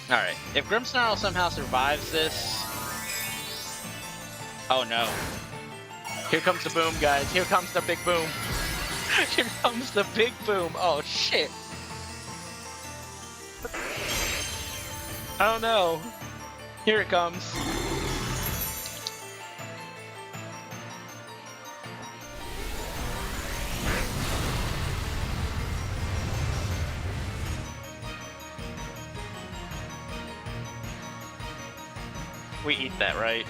Alright, if Grimmsnarl somehow survives this... Oh no. Here comes the boom, guys. Here comes the big boom. Here comes the big boom. Oh shit. Oh no. Here it comes. We eat that, right?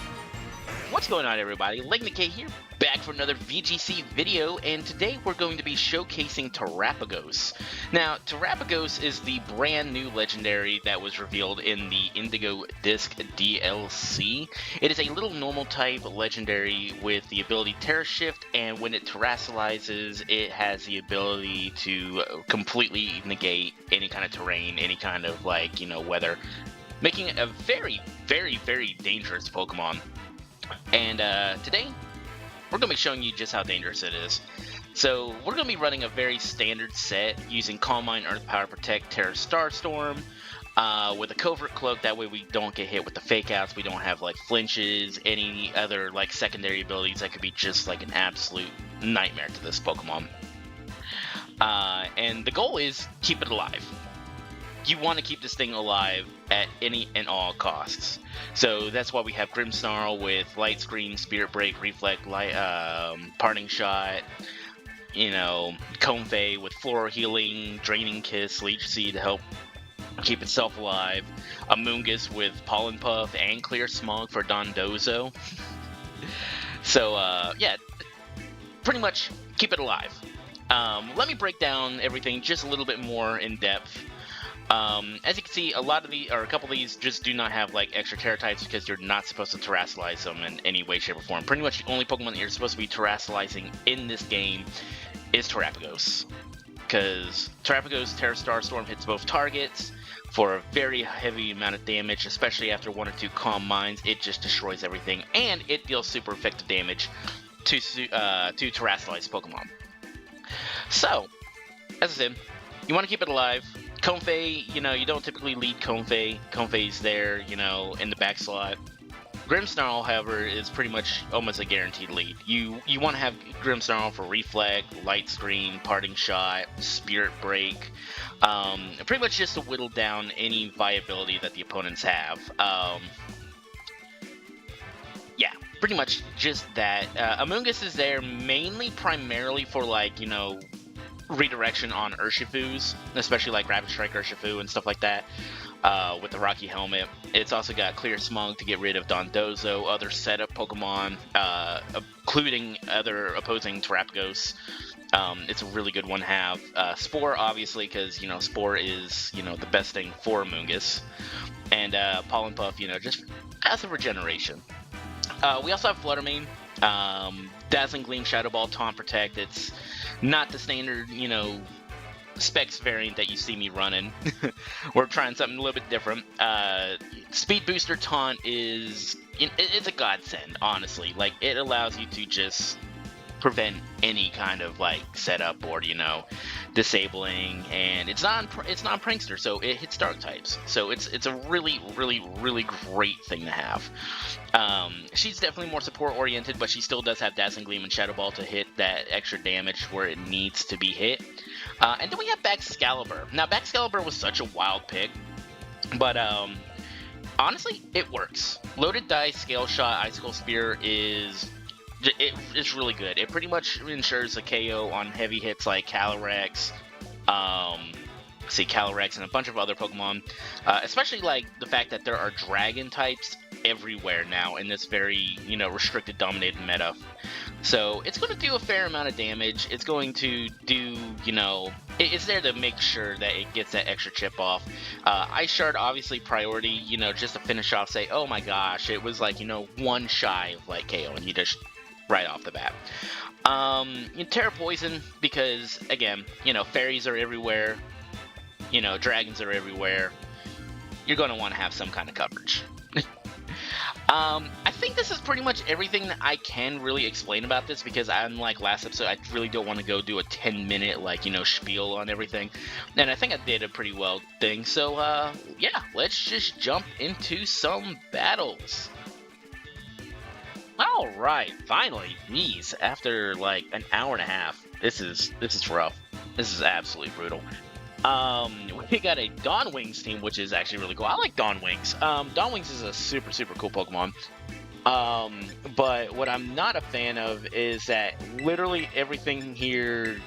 What's going on, everybody? LegNK here, back for another VGC video, and today we're going to be showcasing TERAPAGOS. Now, TERAPAGOS is the brand new legendary that was revealed in the Indigo Disc DLC. It is a little normal type legendary with the ability Terra Shift, and when it terrestrializes, it has the ability to completely negate any kind of terrain, any kind of, like, you know, weather, making it a very, very, very dangerous Pokemon. And today, we're going to be showing you just how dangerous it is. So, we're going to be running a very standard set using Calm Mind, Earth Power, Protect, Terra Starstorm, with a Covert Cloak. That way we don't get hit with the Fake Outs, we don't have like flinches, any other like secondary abilities that could be just like an absolute nightmare to this Pokemon. And the goal is keep it alive. You want to keep this thing alive at any and all costs. So that's why we have Grimmsnarl with Light Screen, Spirit Break, Reflect, Parting Shot, you know, Comfey with Floral Healing, Draining Kiss, Leech Seed to help keep itself alive, Amoonguss with Pollen Puff, and Clear Smog for Dondozo. So, yeah, pretty much keep it alive. Let me break down everything just a little bit more in depth. As you can see, a couple of these just do not have like extra Terra types because you're not supposed to terrestrialize them in any way, shape, or form. Pretty much the only Pokemon that you're supposed to be terrestrializing in this game is TERAPAGOS. Because TERAPAGOS Terra Starstorm hits both targets for a very heavy amount of damage, especially after 1 or 2 Calm Minds. It just destroys everything, and it deals super effective damage to terrestrialized Pokemon. So, as I said, you want to keep it alive. Comfey, you know, you don't typically lead Comfey. Comfey's there, you know, in the back slot. Grimmsnarl, however, is pretty much almost a guaranteed lead. You want to have Grimmsnarl for Reflect, Light Screen, Parting Shot, Spirit Break, pretty much just to whittle down any viability that the opponents have. Yeah, pretty much just that. Amoonguss is there primarily for, like, you know, redirection on Urshifus, especially like Rapid Strike Urshifu and stuff like that, with the Rocky Helmet. It's also got Clear Smog to get rid of Dondozo, other setup Pokemon, including other opposing TERAPAGOS. It's a really good one to have. Spore, obviously, because, you know, Spore is, you know, the best thing for Amoonguss. And Pollen Puff, you know, just as a regeneration. We also have Fluttermane, Dazzling Gleam, Shadow Ball, Taunt, Protect. It's not the standard, you know, specs variant that you see me running. We're trying something a little bit different. Speed Booster Taunt it's a godsend, honestly. Like, it allows you to just prevent any kind of like setup or, you know, disabling, and it's not Prankster, so it hits dark types. So it's a really, really, really great thing to have. She's definitely more support oriented, but she still does have Dazzling Gleam and Shadow Ball to hit that extra damage where it needs to be hit. And then we have Baxcalibur. Now, Baxcalibur was such a wild pick, but honestly, it works. Loaded Dice, Scale Shot, Icicle Spear it's really good. It pretty much ensures a KO on heavy hits like Calyrex, Calyrex, and a bunch of other Pokemon. Especially like the fact that there are Dragon types everywhere now in this very, you know, restricted, dominated meta. So it's going to do a fair amount of damage. It's going to do, you know, it's there to make sure that it gets that extra chip off. Ice Shard, obviously priority, you know, just to finish off, say, oh my gosh, it was like, you know, one shy of like KO, and you just right off the bat. Terra Poison, because again, you know, fairies are everywhere, you know, dragons are everywhere. You're going to want to have some kind of coverage. I think this is pretty much everything that I can really explain about this, because unlike last episode, I really don't want to go do a 10-minute, like, spiel on everything. And I think I did a pretty well thing. So, yeah, let's just jump into some battles. All right, finally, geez, after like an hour and a half. This is rough. This is absolutely brutal. We got a Dawn Wings team, which is actually really cool. I like Dawn Wings. Dawn Wings is a super cool Pokemon. But what I'm not a fan of is that literally everything here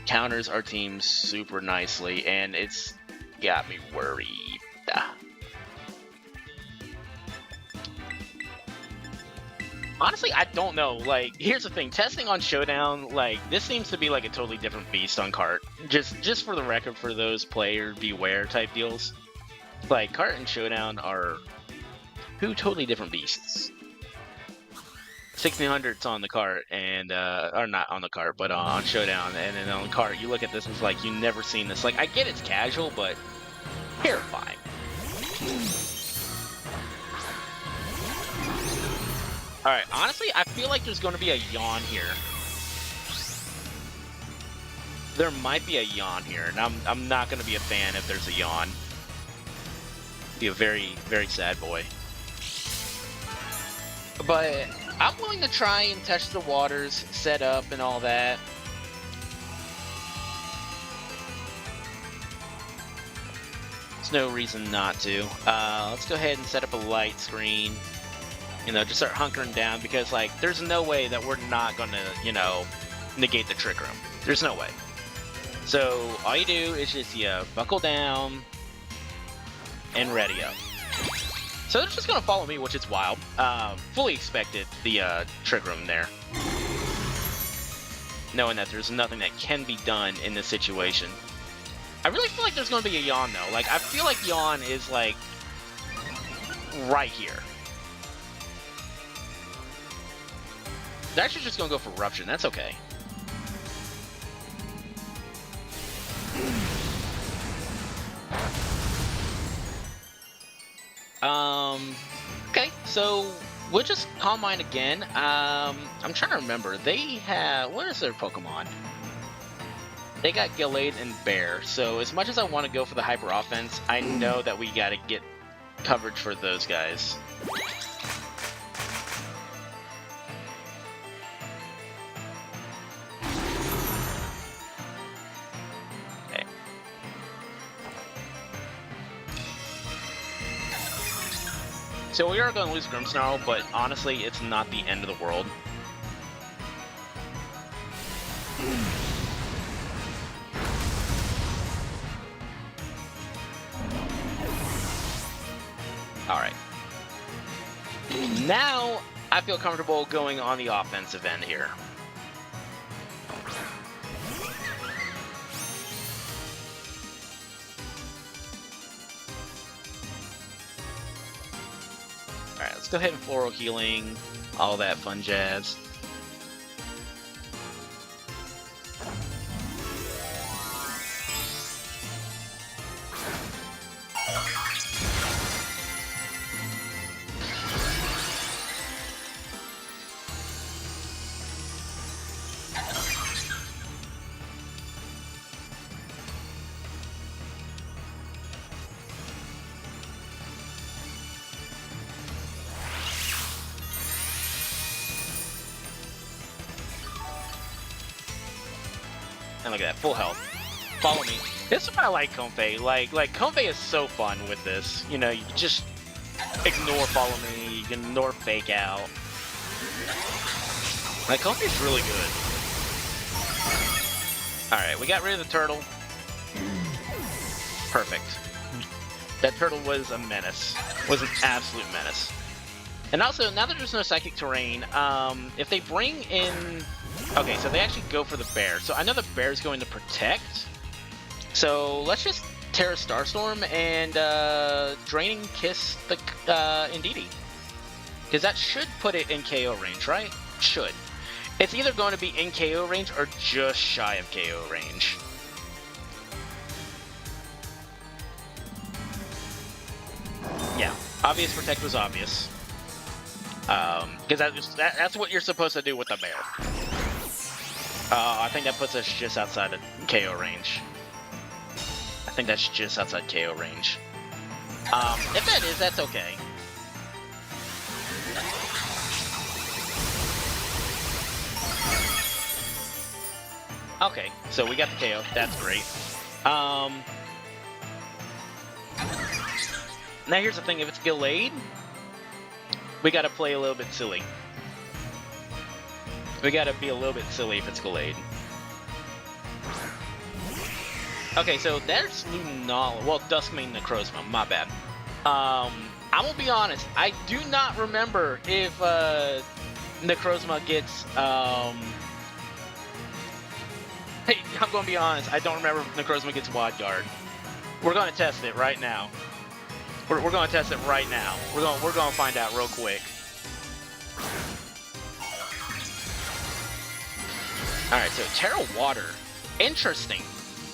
counters our team super nicely, and it's got me worried. Honestly, I don't know. Like, here's the thing. Testing on Showdown, like, this seems to be like a totally different beast on Cart. Just for the record, for those player beware type deals. Like, Cart and Showdown are two totally different beasts. 1600's on the Cart, and, or not on the Cart, but on Showdown. And then on Cart, you look at this, it's like, you've never seen this. Like, I get it's casual, but terrifying. Alright, honestly, I feel like there's going to be a yawn here. There might be a yawn here, and I'm not going to be a fan if there's a yawn. Be a very sad boy. But I'm willing to try and test the waters, set up, and all that. There's no reason not to. Let's go ahead and set up a light screen. Just start hunkering down, because, like, there's no way that we're not gonna, negate the Trick Room. There's no way. So, all you do is just, buckle down and ready up. So they're just gonna follow me, which is wild. Fully expected the Trick Room there. Knowing that there's nothing that can be done in this situation. I really feel like there's gonna be a yawn, though. Like, I feel like yawn is, like, right here. They're actually just gonna go for Eruption. That's okay. Okay, so we'll just Calm Mind again. I'm trying to remember. They have, what is their Pokemon? They got Gallade and Bear. So as much as I want to go for the Hyper Offense, I know that we gotta get coverage for those guys. So we are going to lose Grimmsnarl, but honestly, it's not the end of the world. Alright. Now, I feel comfortable going on the offensive end here. Alright, let's go ahead and Floral Healing, all that fun jazz. And look at that, full health. Follow me. This is why I like Comfey. Like Comfey is so fun with this. You know, you just ignore follow me, you can ignore fake out. Like, Comfey's really good. Alright, we got rid of the turtle. Perfect. That turtle was a menace. Was an absolute menace. And also, now that there's no Psychic Terrain, if they bring in... Okay, so they actually go for the bear. So I know the bear's going to protect. So let's just Terra Starstorm and Draining Kiss the Indeedee. Because that should put it in KO range, right? Should. It's either going to be in KO range or just shy of KO range. Yeah, obvious protect was obvious. Because that's what you're supposed to do with the bear. I think that puts us just outside of KO range. I think that's just outside KO range. If that is, that's okay. Okay, so we got the KO. That's great. Now here's the thing, if it's delayed, we gotta play a little bit silly. We gotta be a little bit silly if it's delayed. Okay, so there's Lunala. Well, Duskmane Necrozma, my bad. I'm gonna be honest, I do not remember if Necrozma gets Hey, I'm gonna be honest, I don't remember if Necrozma gets Wide Guard. We're gonna test it right now. We're gonna test it right now. We're gonna find out real quick. Alright, so Terra Water. Interesting.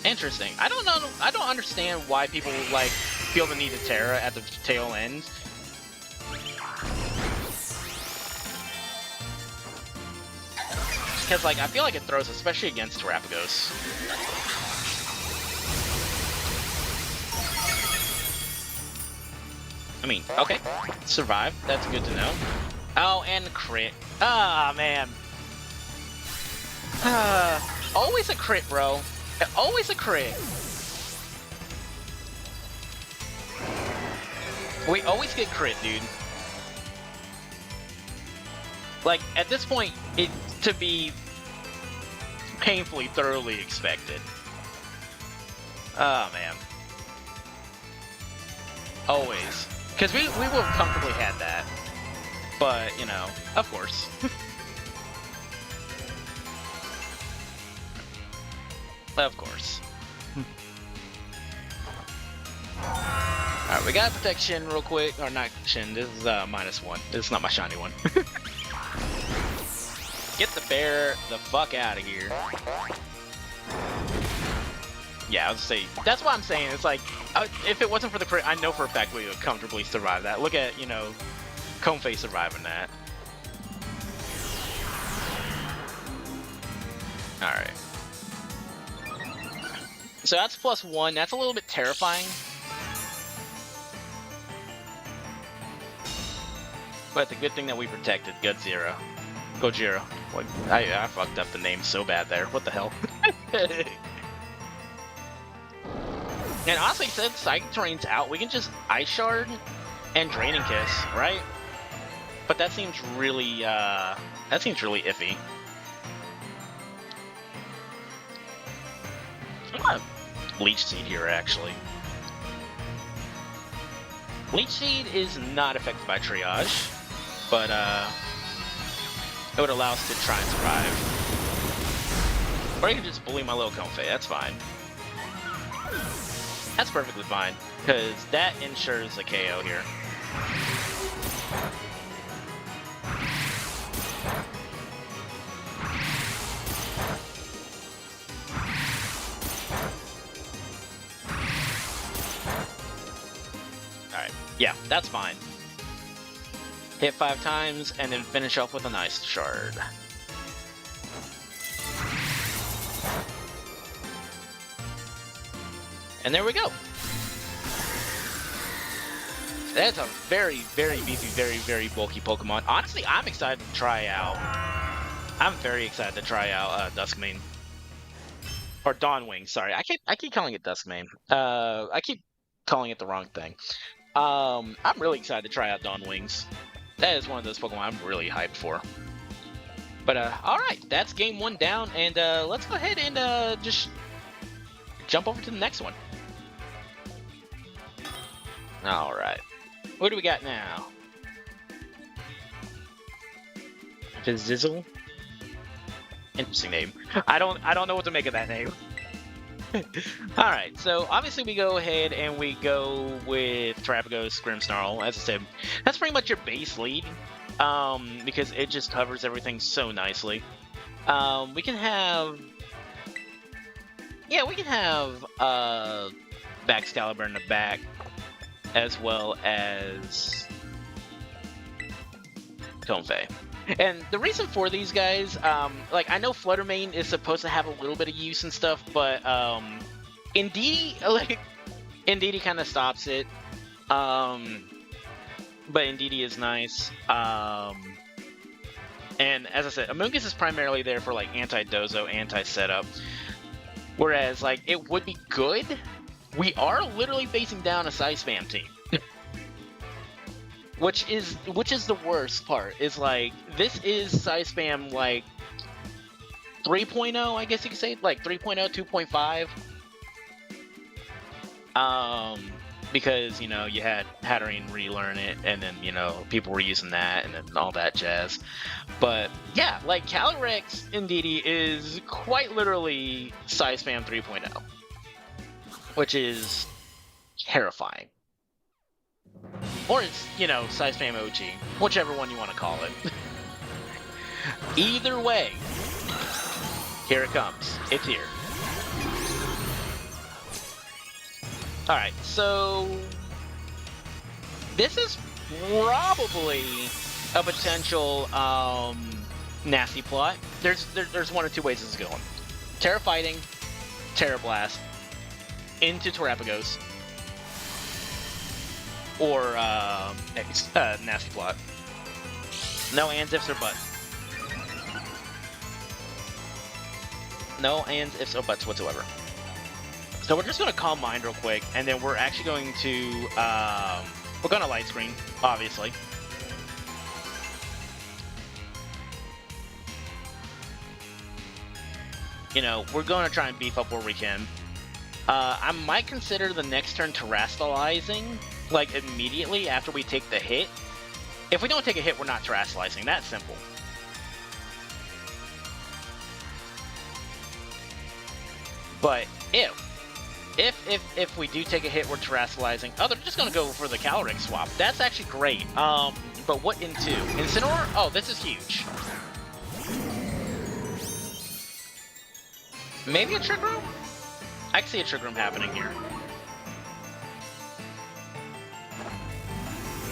Interesting. I don't know, I don't understand why people like feel the need to Terra at the tail end. Because like I feel like it throws, especially against TERAPAGOS. I mean, okay, survive. That's good to know. Oh, and crit. Ah, man. Always a crit, bro. Always a crit. We always get crit, dude. Like, at this point, it's to be painfully, thoroughly expected. Oh, man. Always. Because we would have comfortably had that. But, you know, of course. Of course. Alright, we got protection real quick. Or not Shin, this is -1. This is not my shiny one. Get the bear the fuck out of here. Yeah, I was say that's what I'm saying. It's like, if it wasn't for the crit, I know for a fact we would comfortably survive that. Look at, you know, Comfey surviving that. Alright. So that's +1. That's a little bit terrifying. But the good thing that we protected. Godzero. Gojira. Like, I fucked up the name so bad there. What the hell? And honestly, since Psychic Terrain's out, we can just Ice Shard and Draining Kiss, right? But that seems really iffy. I'm gonna Leech Seed here, actually. Leech Seed is not affected by Triage, but it would allow us to try and survive. Or you can just bully my little Comfey, that's fine. That's perfectly fine, because that ensures a KO here. Alright, yeah, that's fine. Hit 5 times, and then finish off with an Ice Shard. And there we go. That's a very, very beefy, very, very bulky Pokemon. Honestly, I'm excited to try out. I'm very excited to try out Duskmane. Or Dawnwing, sorry. I keep calling it Duskmane. I keep calling it the wrong thing. I'm really excited to try out Dawnwings. That is one of those Pokemon I'm really hyped for. But alright, that's game 1 down, and let's go ahead and just jump over to the next one. Alright. What do we got now? Fizzle? Interesting name. I don't know what to make of that name. Alright, so obviously we go ahead and we go with Terapagos, Grimmsnarl. As I said, that's pretty much your base lead. Because it just covers everything so nicely. We can have... Yeah, we can have Baxcalibur in the back, as well as Tonfei. And the reason for these guys, like, I know Fluttermane is supposed to have a little bit of use and stuff, but Indeedee, like, Indeedee kind of stops it. But Indeedee is nice. And as I said, Amoonguss is primarily there for, like, anti-dozo, anti-setup. Whereas, like, it would be good. We are literally facing down a Psy Spam team. Which is the worst part, is, like, this is Psy Spam, like, 3.0, I guess you could say, like, 3.0, 2.5. Because, you know, you had Hatterene relearn it, and then, you know, people were using that, and then all that jazz. But, yeah, like, Calyrex Indeedee is quite literally Psy Spam 3.0. Which is terrifying. Or it's, you know, Psy Spam OG, whichever one you want to call it. Either way, here it comes. It's here. Alright, so this is probably a potential nasty plot. There's one or two ways this is going. Terra Fighting, Terra Blast, into Terapagos, or nasty plot. No ands, ifs, or buts. No ands, ifs, or buts whatsoever. So we're just going to Calm Mind real quick, and then we're actually going to we're going to Light Screen, obviously. You know, we're going to try and beef up where we can. I might consider the next turn terastallizing, like, immediately after we take the hit. If we don't take a hit, we're not terastallizing. That's simple. But if we do take a hit, we're terastallizing. Oh, they're just going to go for the Calyrex swap. That's actually great. But what into? Incineroar? Oh, this is huge. Maybe a Trick Room? I can see a Trick Room happening here.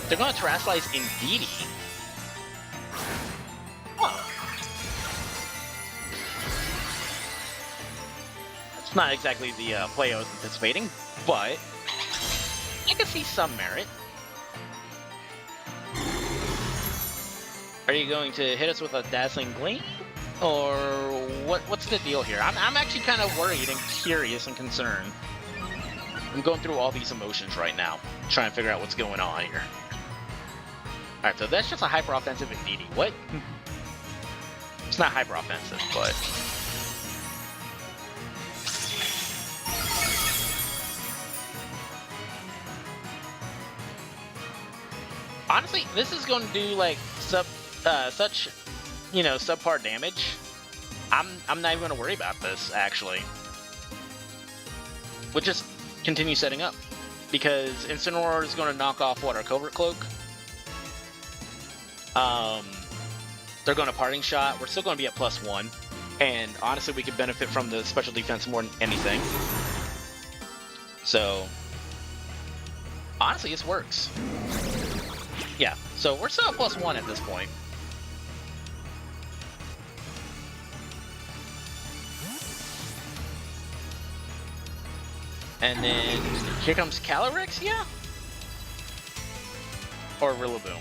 They're going to terastallize Indeedee. Huh. It's not exactly the play I was anticipating, but I can see some merit. Are you going to hit us with a Dazzling Gleam? Or what's the deal here? I'm actually kind of worried and curious and concerned. I'm going through all these emotions right now, trying to figure out what's going on here. Alright, so that's just a hyper-offensive Indeedee. What? It's not hyper-offensive, but... Honestly, this is going to do, like, such... you know, subpar damage. I'm not even going to worry about this, actually. We'll just continue setting up. Because Incineroar is going to knock off, what, our Covert Cloak? They're going to Parting Shot. We're still going to be at +1. And honestly, we could benefit from the special defense more than anything. So, honestly, this works. Yeah, so we're still at +1 at this point. And then here comes Calyrex, yeah? Or Rillaboom.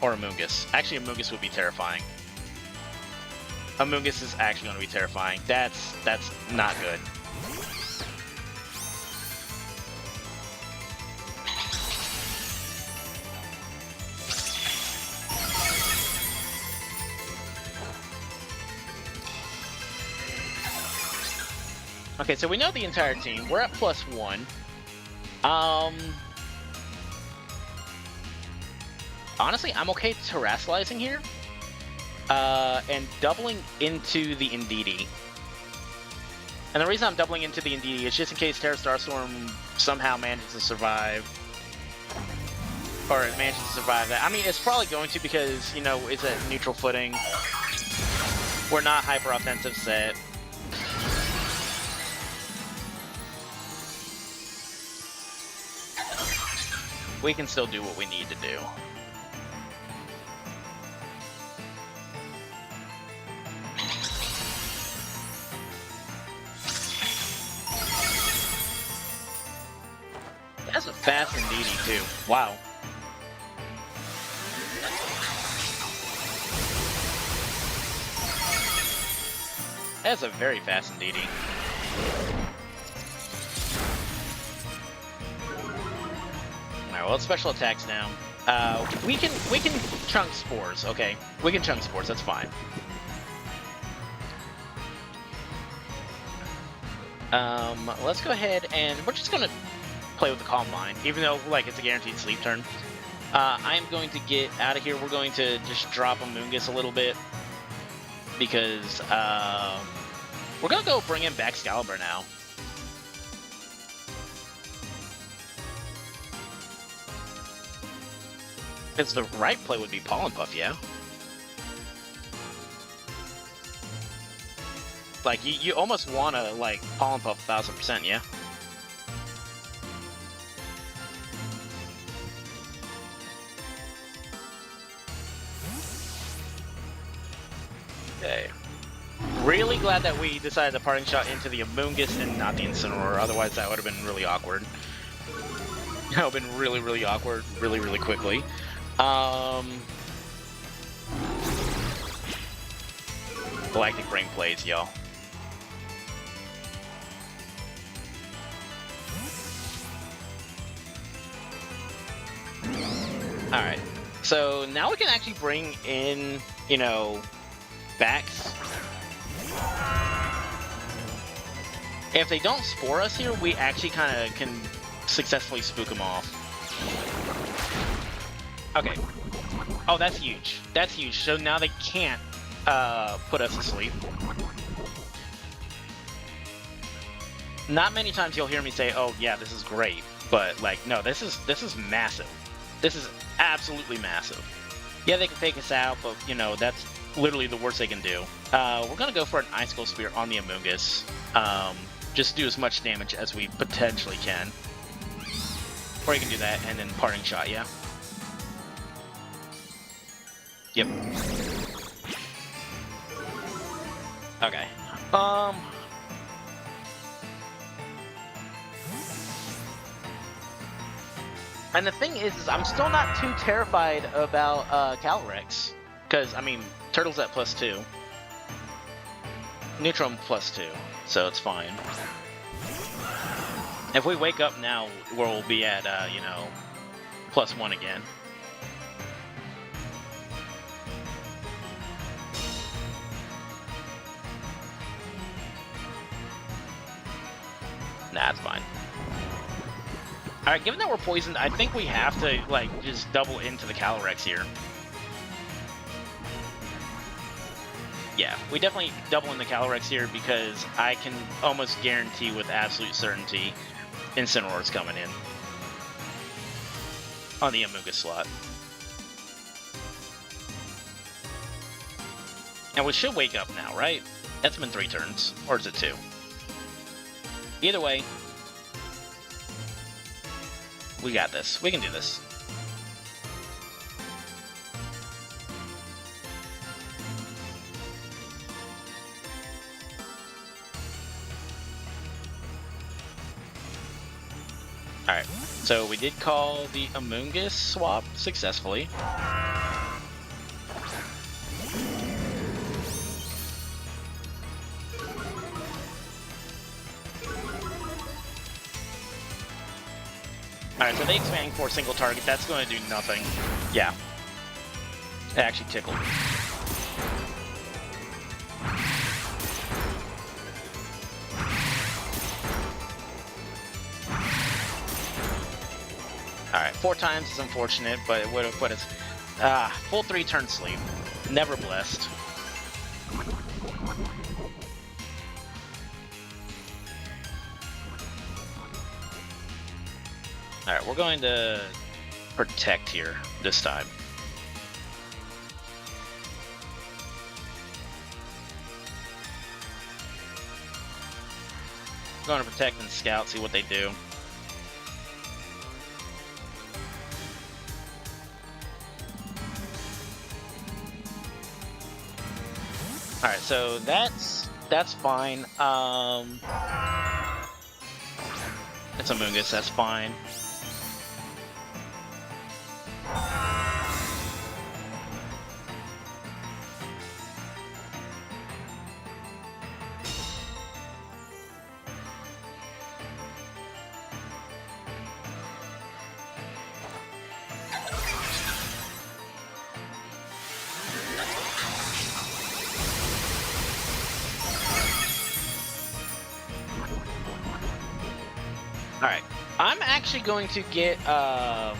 Or Amoonguss. Actually, Amoonguss would be terrifying. Amoonguss is actually going to be terrifying. That's not good. Okay, so we know the entire team. We're at +1. Honestly, I'm okay terastallizing here. And doubling into the Indeedee. And the reason I'm doubling into the Indeedee is just in case Terra Starstorm somehow manages to survive. Or it manages to survive that. I mean, it's probably going to because, you know, it's at neutral footing. We're not hyper-offensive set. We can still do what we need to do. That's a fast indeedy too. Wow. That's a very fast indeedy. Alright, well, it's special attacks now. We can chunk spores, okay? We can chunk spores, that's fine. Let's go ahead and we're just gonna play with the Calm Mind, even though, like, it's a guaranteed sleep turn. I'm going to get out of here. We're going to just drop Amoonguss a little bit, because, we're gonna go bring in Baxcalibur now. Because the right play would be Pollen Puff, yeah? Like, you almost want to, like, Pollen Puff 1000%, yeah? Okay. Really glad that we decided to Parting Shot into the Amoonguss and not the Incineroar, otherwise that would have been really awkward. That would have been really, really awkward, really, really quickly. Galactic Brain plays, y'all. Alright, so now we can actually bring in, you know, Bax. If they don't Spore us here, we actually kind of can successfully spook them off. Okay. Oh, that's huge. That's huge. So now they can't put us to sleep. Not many times you'll hear me say, "Oh yeah, this is great," but like, no, this is massive. This is absolutely massive. Yeah, they can fake us out, but you know, that's literally the worst they can do. We're gonna go for an Icicle Spear on the Amoonguss. Just do as much damage as we potentially can. Or you can do that and then Parting Shot, yeah? Yep. Okay. And the thing is I'm still not too terrified about Calyrex. Because, I mean, Turtle's at +2. Neutron +2, so it's fine. If we wake up now, we'll be at, you know, +1 again. Nah, it's fine. Alright, given that we're poisoned, I think we have to, like, just double into the Calyrex here. Yeah, we definitely double in the Calyrex here because I can almost guarantee with absolute certainty Incineroar's coming in on the Amoonguss slot. And we should wake up now, right? That's been 3 turns. Or is it 2? Either way, we got this. We can do this. Alright, so we did call the Amoonguss swap successfully. Alright, so they expanding for a single target, that's going to do nothing. Yeah. It actually tickled. Alright, 4 times is unfortunate, but it would have put us... full 3 turn sleep. Never blessed. Alright, we're going to protect here this time. We're going to protect and scout, see what they do. Alright, so that's fine. It's Amoonguss, that's fine. I'm actually going to get I'm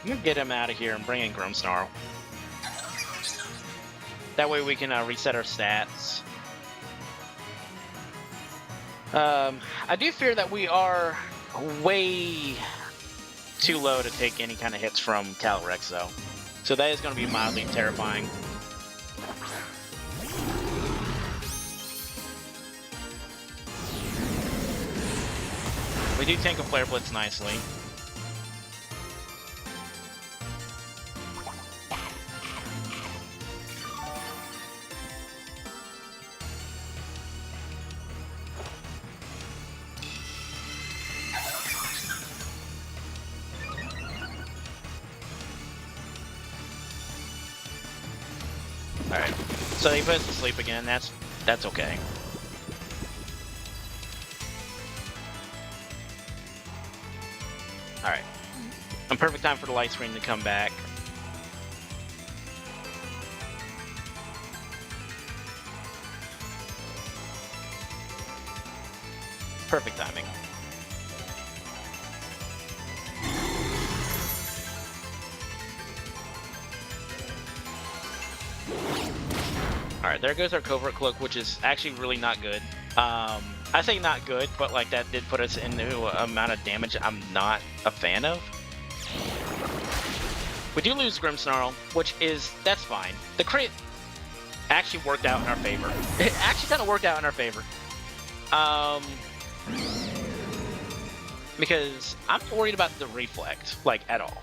gonna get him out of here and bring in Grimmsnarl. That way we can reset our stats. I do fear that we are way too low to take any kind of hits from Calyrex, though. So that is going to be mildly terrifying. We do tank a Flare Blitz nicely. Alright, so he puts us to sleep again. That's okay. Alright. And perfect time for the light screen to come back. Perfect timing. Alright, there goes our Covert Cloak, which is actually really not good. I say not good, but like that did put us into an amount of damage I'm not a fan of. We do lose Grimmsnarl, which is, that's fine. The crit actually worked out in our favor. It actually kind of worked out in our favor. Because I'm not worried about the Reflect, like, at all.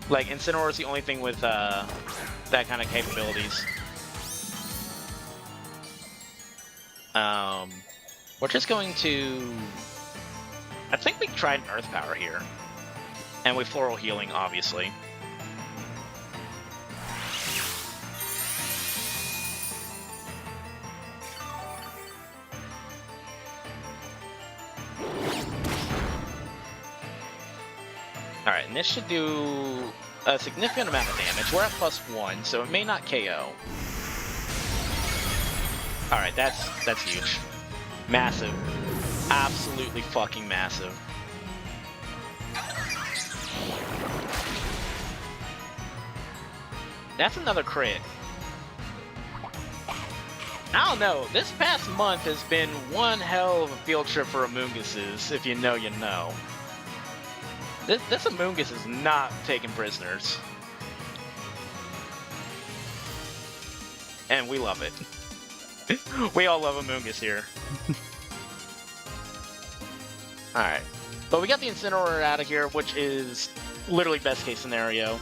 Like, Incineroar is the only thing with that kind of capabilities. We're just going to... I think we tried an Earth Power here. And we Floral Healing, obviously. Alright, and this should do a significant amount of damage. We're at +1, so it may not KO. Alright, that's huge. Massive. Absolutely fucking massive. That's another crit. I don't know. This past month has been one hell of a field trip for Amoonguses, if you know, you know. This Amoongus is not taking prisoners. And we love it. We all love Amoongus here. Alright. But we got the Incineroar out of here, which is literally best case scenario.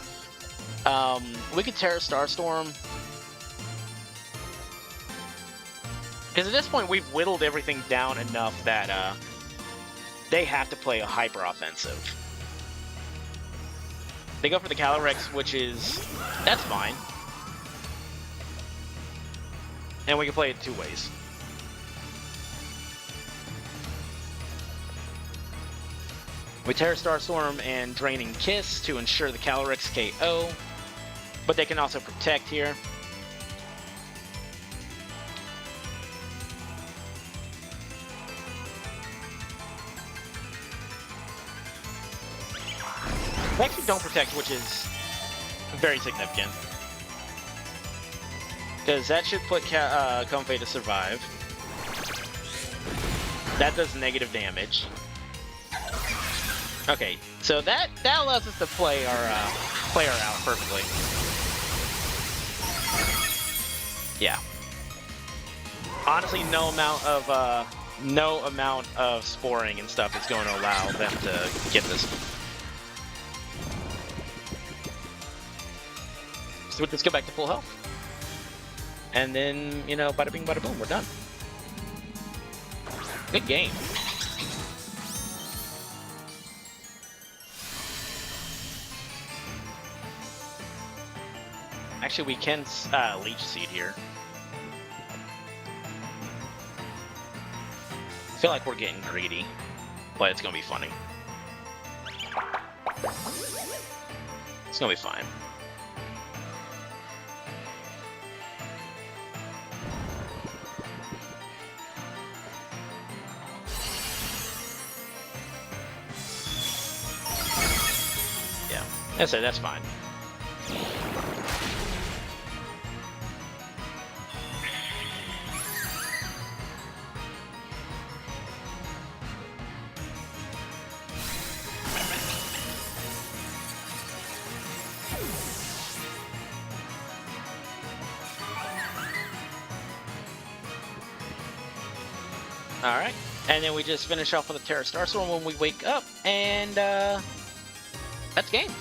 We could Terra Starstorm. Because at this point, we've whittled everything down enough that they have to play a hyper offensive. They go for the Calyrex, which is... that's fine. And we can play it two ways. We Terra Starstorm and Draining Kiss to ensure the Calyrex KO. But they can also protect here. We actually don't protect, which is very significant. Because that should put Comfey to survive. That does negative damage. Okay, so that allows us to play our out perfectly. Yeah. Honestly, no amount of sporing and stuff is going to allow them to get this. So let's go back to full health. And then, you know, bada bing, bada boom, we're done. Good game. Actually, we can Leech Seed here. I feel like we're getting greedy, but it's gonna be funny. It's gonna be fine. That's fine. Alright, and then we just finish off with a Terra Star Storm when we wake up, and that's game.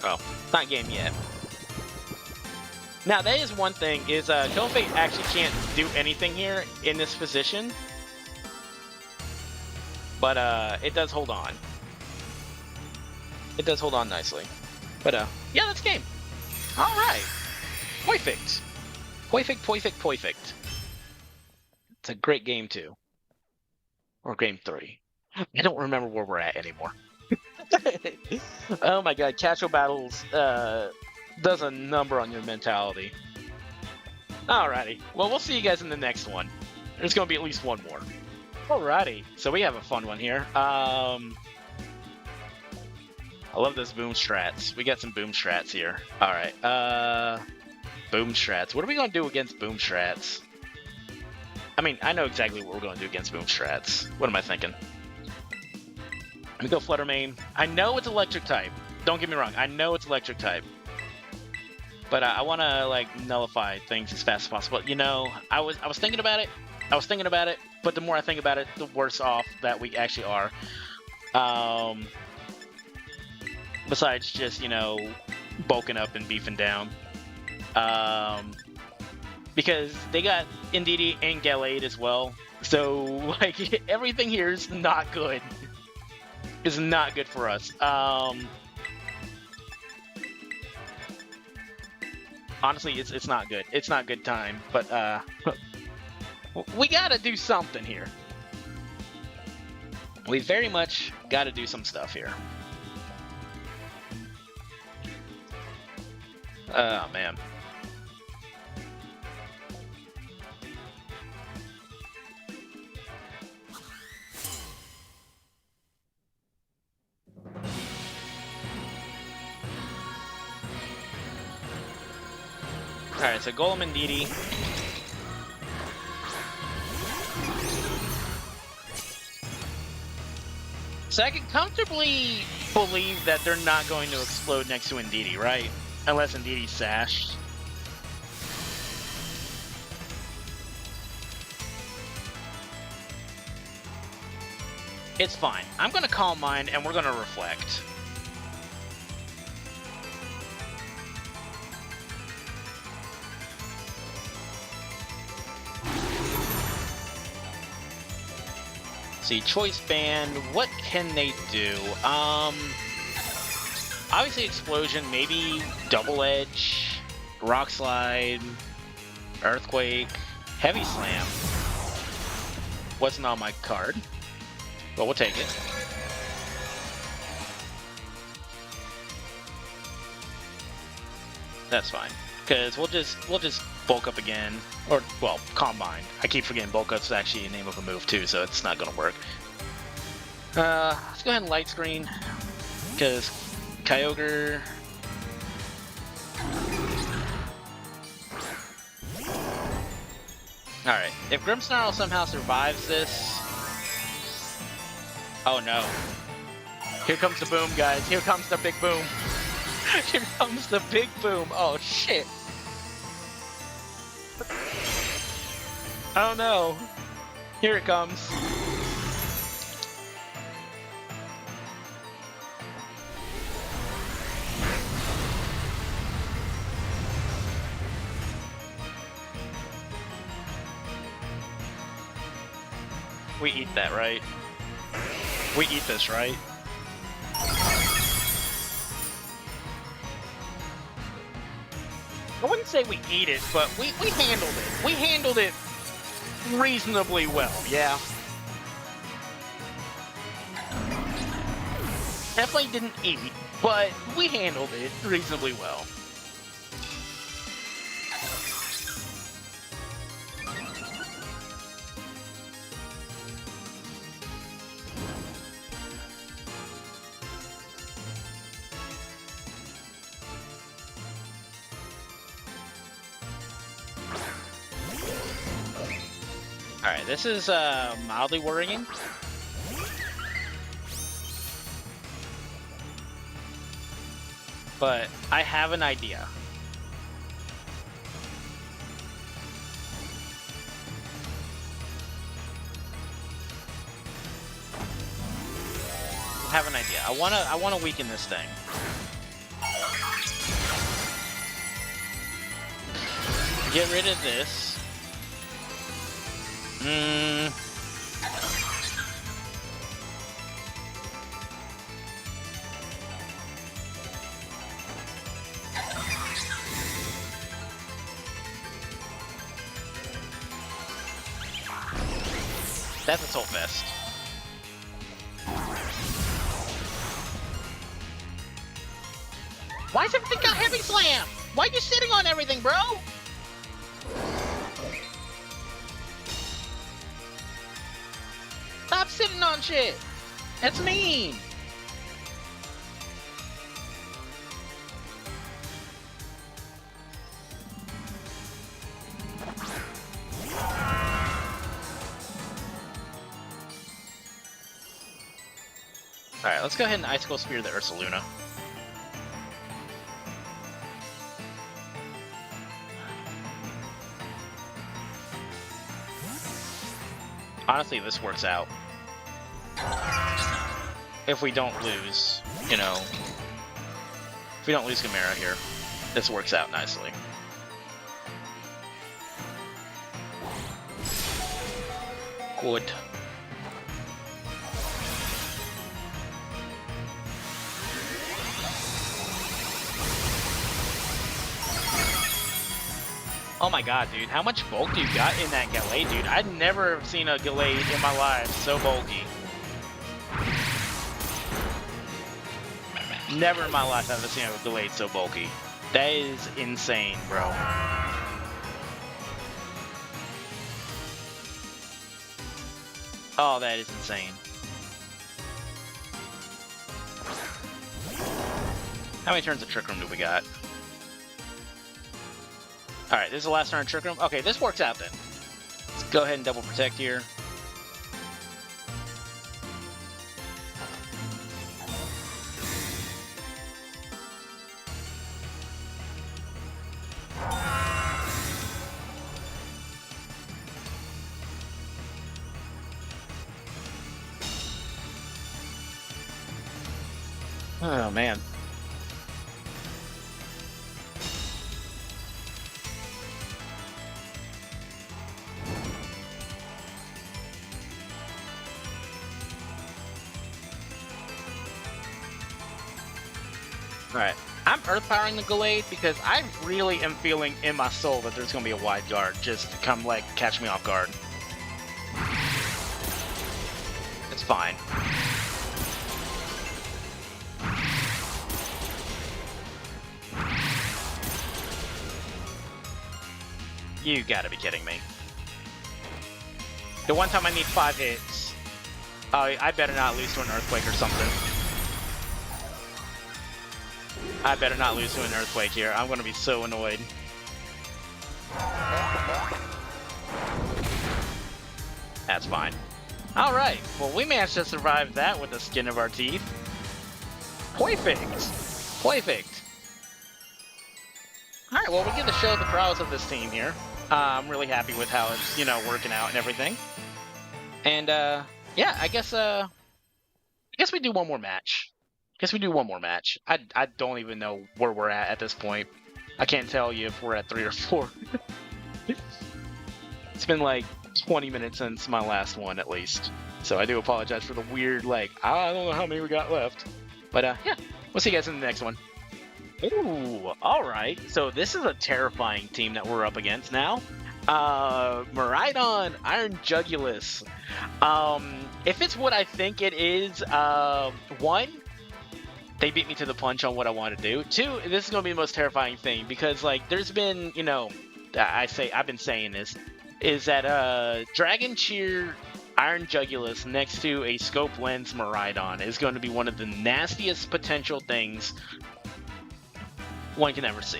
Oh, not game yet. Now, that is one thing, is Kofe actually can't do anything here in this position, but it does hold on. It does hold on nicely. But, yeah, that's game. Alright. Perfect. Perfect. It's a great game, too. Or game 3. I don't remember where we're at anymore. Oh my god, casual battles does a number on your mentality. Alrighty. Well, we'll see you guys in the next one. There's going to be at least one more. Alrighty. So we have a fun one here. I love this boom strats. We got some boom strats here. Alright, boom strats. What are we going to do against boom strats? I mean, I know exactly what we're going to do against boom strats. What am I thinking? Let me go Flutter Mane. I know it's electric type. Don't get me wrong. I know it's electric type. But I want to, like, nullify things as fast as possible. You know, I was thinking about it. But the more I think about it, the worse off that we actually are. Besides just, you know, bulking up and beefing down. Because they got Indeedee and Gallade as well. So, like, everything here is not good. Is not good for us. Honestly, it's not good. It's not good time. But, we gotta do something here. We very much gotta do some stuff here. Oh, man. Alright, so Golem and Indeedee. So I can comfortably believe that they're not going to explode next to Indeedee, right? Unless Indeedee's sashed. It's fine. I'm going to Calm Mind, and we're going to Reflect. See, Choice Band, what can they do? Obviously Explosion, maybe Double Edge, Rock Slide, Earthquake, Heavy Slam. Wasn't on my card, but we'll take it. That's fine, because we'll just bulk up again, or well, Calm Mind. I keep forgetting bulk up's actually a name of a move too, so it's not gonna work. Let's go ahead and Light Screen, because Kyogre. Alright, if Grimmsnarl somehow survives this... Oh no. Here comes the boom, guys. Here comes the big boom. Here comes the big boom. Oh shit. Oh no. Here it comes. We eat that, right? We eat this, right? I wouldn't say we eat it, but we handled it. We handled it reasonably well, yeah. Definitely didn't eat, but we handled it reasonably well. Alright, this is mildly worrying. But I have an idea. I wanna weaken this thing. Get rid of this. That's a Soul Fist. Why is everything got Heavy Slam? Why are you sitting on everything, bro? Stop sitting on shit. That's mean. Alright, let's go ahead and Icicle Spear the Ursaluna. Honestly, this works out. If we don't lose, you know... If we don't lose Gamera here, this works out nicely. Good. Oh my god, dude, how much bulk do you got in that Gallade, dude? I'd never seen a Gallade in my life so bulky. Never in my life have I seen a Gallade so bulky. That is insane, bro. Oh, that is insane. How many turns of Trick Room do we got? Alright, this is the last turn of Trick Room. Okay, this works out then. Let's go ahead and double protect here. Oh, man. Alright, I'm Earth Powering the Gallade because I really am feeling in my soul that there's gonna be a wide guard just to come, like, catch me off guard. It's fine. You gotta be kidding me. The one time I need 5 hits, I better not lose to an Earthquake or something. I better not lose to an Earthquake here. I'm gonna be so annoyed. That's fine. Alright, well we managed to survive that with the skin of our teeth. Perfect! Perfect! Alright, well we get to show the prowess of this team here. I'm really happy with how it's, you know, working out and everything. And, yeah, I guess we do one more match. I don't even know where we're at this point. I can't tell you if we're at 3 or 4. It's been like 20 minutes since my last one, at least. So I do apologize for the weird, like, I don't know how many we got left. But, yeah, we'll see you guys in the next one. Ooh, alright. So this is a terrifying team that we're up against now. Miraidon, Iron Jugulus. If it's what I think it is, 1, they beat me to the punch on what I want to do. 2, this is going to be the most terrifying thing because, like, there's been, you know, I've been saying this, is that, Dragon Cheer Iron Jugulus next to a Scope Lens Miraidon is going to be one of the nastiest potential things one can ever see.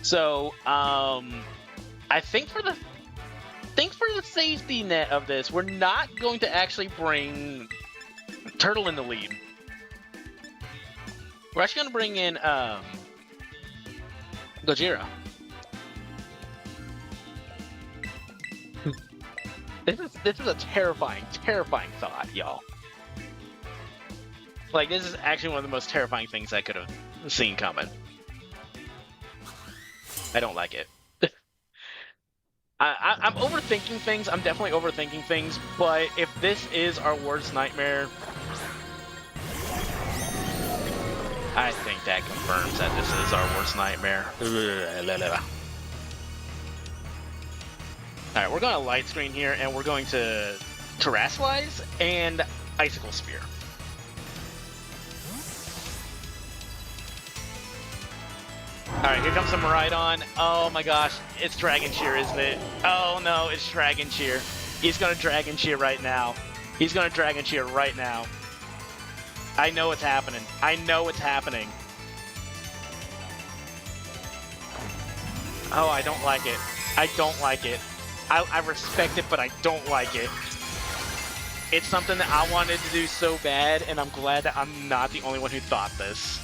So, I think for the think for the safety net of this, we're not going to actually bring Turtle in the lead. We're actually going to bring in Gojira. This is a terrifying thought, y'all. Like, this is actually one of the most terrifying things I could have seen coming. I don't like it. I'm overthinking things. I'm definitely overthinking things. But if this is our worst nightmare, I think that confirms that this is our worst nightmare. Alright, we're going to light screen here, and we're going to Terastallize and Icicle Spear. Alright, here comes the Miraidon. Oh my gosh, it's Dragon Cheer, isn't it? Oh no, it's Dragon Cheer. He's gonna Dragon Cheer right now. He's gonna Dragon Cheer right now. I know it's happening. I know it's happening. Oh, I don't like it. I don't like it. I respect it, but I don't like it. It's something that I wanted to do so bad, and I'm glad that I'm not the only one who thought this.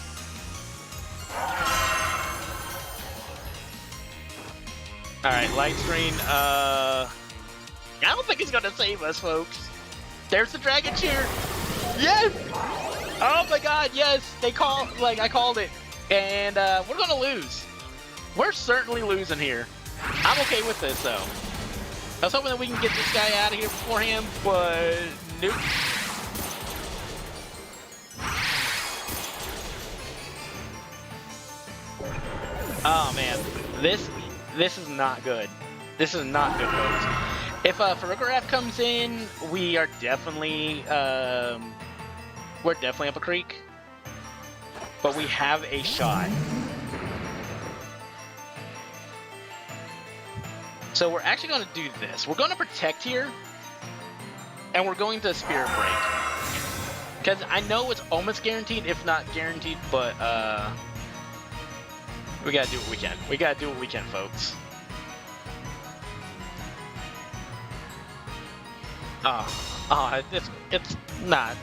Alright, light screen, I don't think it's gonna save us, folks. There's the Dragon Cheer! Yes! Oh my god, yes! I called it. And, we're gonna lose. We're certainly losing here. I'm okay with this, though. I was hoping that we can get this guy out of here beforehand, but nope. Oh man, this is not good. This is not good, folks. If Farigiraf comes in, we're definitely up a creek. But we have a shot. So we're actually going to do this. We're going to protect here, and we're going to Spirit Break. Because I know it's almost guaranteed, if not guaranteed, but we gotta do what we can. We gotta do what we can, folks. It's not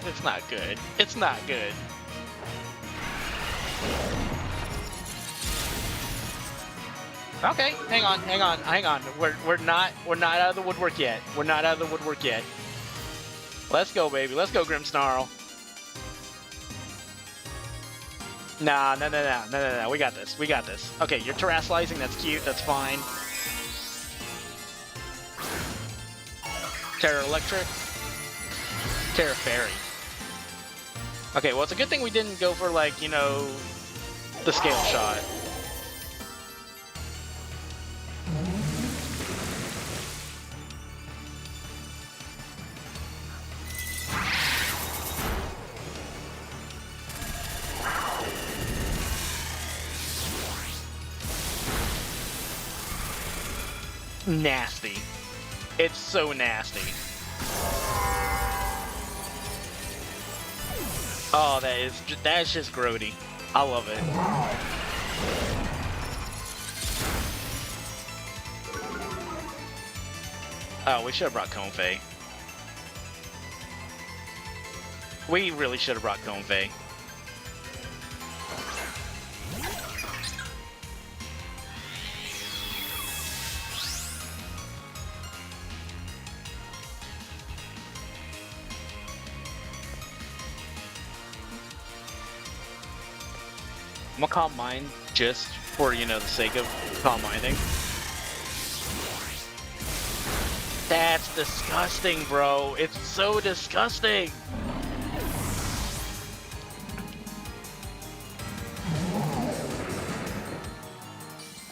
good. It's not good. Okay, hang on. We're not out of the woodwork yet. We're not out of the woodwork yet. Let's go, baby. Let's go, Grimmsnarl. No. We got this. We got this. Okay, you're terrestrializing. That's cute. That's fine. Terra Electric. Terra Fairy. Okay, well, it's a good thing we didn't go for, like, you know, the scale shot. Nasty. It's so nasty. Oh, that's just grody. I love it. Oh, we should have brought Comfey. We really should have brought Comfey. I'm gonna calm mine just for, you know, the sake of calm minding. That's disgusting, bro. It's so disgusting.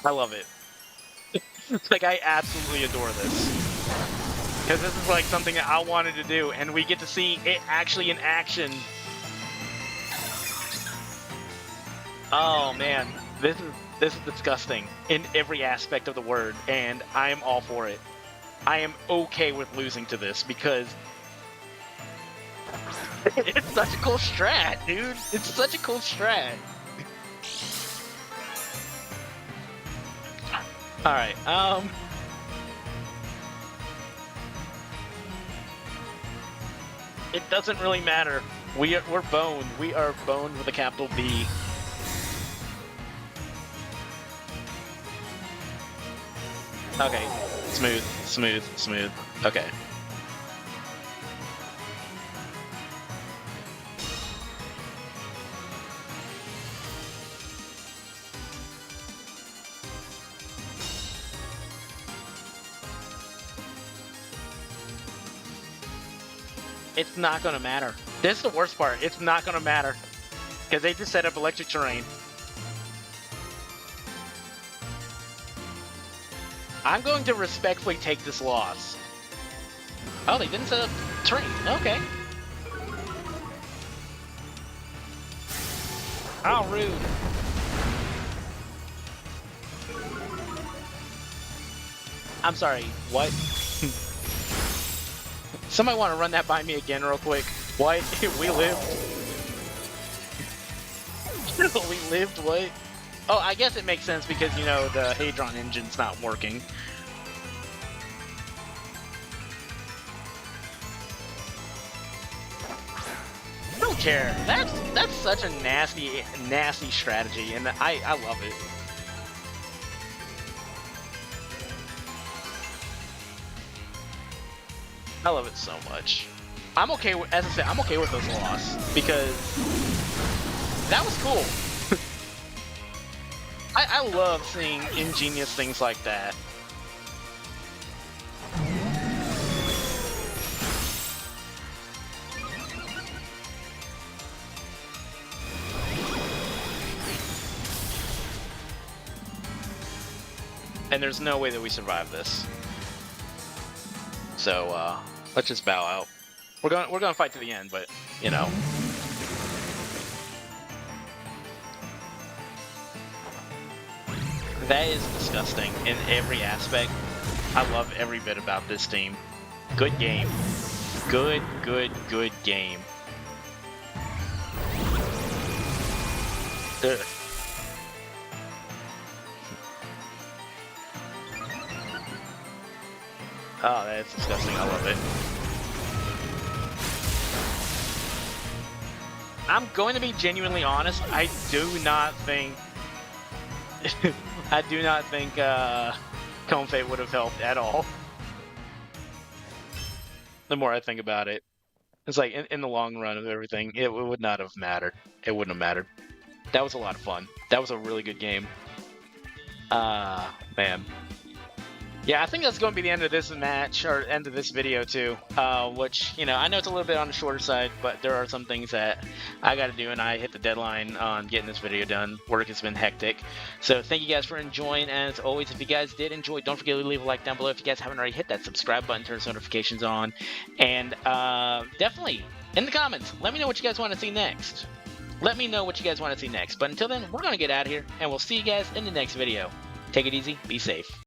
I love it. Like, I absolutely adore this. Because this is like something that I wanted to do, and we get to see it actually in action. Oh man, this is disgusting in every aspect of the word, and I am all for it. I am okay with losing to this because it's such a cool strat, dude. It's such a cool strat. All right, It doesn't really matter. We're boned. We are boned with a capital B. Okay, smooth, smooth, smooth. Okay. It's not gonna matter. This is the worst part. It's not gonna matter. Because they just set up electric terrain. I'm going to respectfully take this loss. Oh, they didn't set up terrain. Okay. How rude. I'm sorry, what? Somebody want to run that by me again real quick? What? We lived? We lived, what? Oh, I guess it makes sense because, you know, the Hadron engine's not working. I don't care. That's such a nasty, nasty strategy, and I love it. I love it so much. I'm okay with, as I said, I'm okay with this loss because that was cool. I love seeing ingenious things like that. And there's no way that we survive this. So let's just bow out. We're gonna fight to the end, but you know. That is disgusting in every aspect. I love every bit about this team. Good game. Good game. Ugh. Oh, that's disgusting. I love it. I'm going to be genuinely honest. I do not think Cone Fate would have helped at all. The more I think about it, it's like in the long run of everything, it would not have mattered. It wouldn't have mattered. That was a lot of fun. That was a really good game. Man. Yeah, I think that's going to be the end of this match, or end of this video too, which, you know, I know it's a little bit on the shorter side, but there are some things that I got to do, and I hit the deadline on getting this video done. Work has been hectic. So thank you guys for enjoying, and as always, if you guys did enjoy, don't forget to leave a like down below. If you guys haven't already, hit that subscribe button, turn notifications on, and definitely, in the comments, let me know what you guys want to see next. Let me know what you guys want to see next. But until then, we're going to get out of here, and we'll see you guys in the next video. Take it easy, be safe.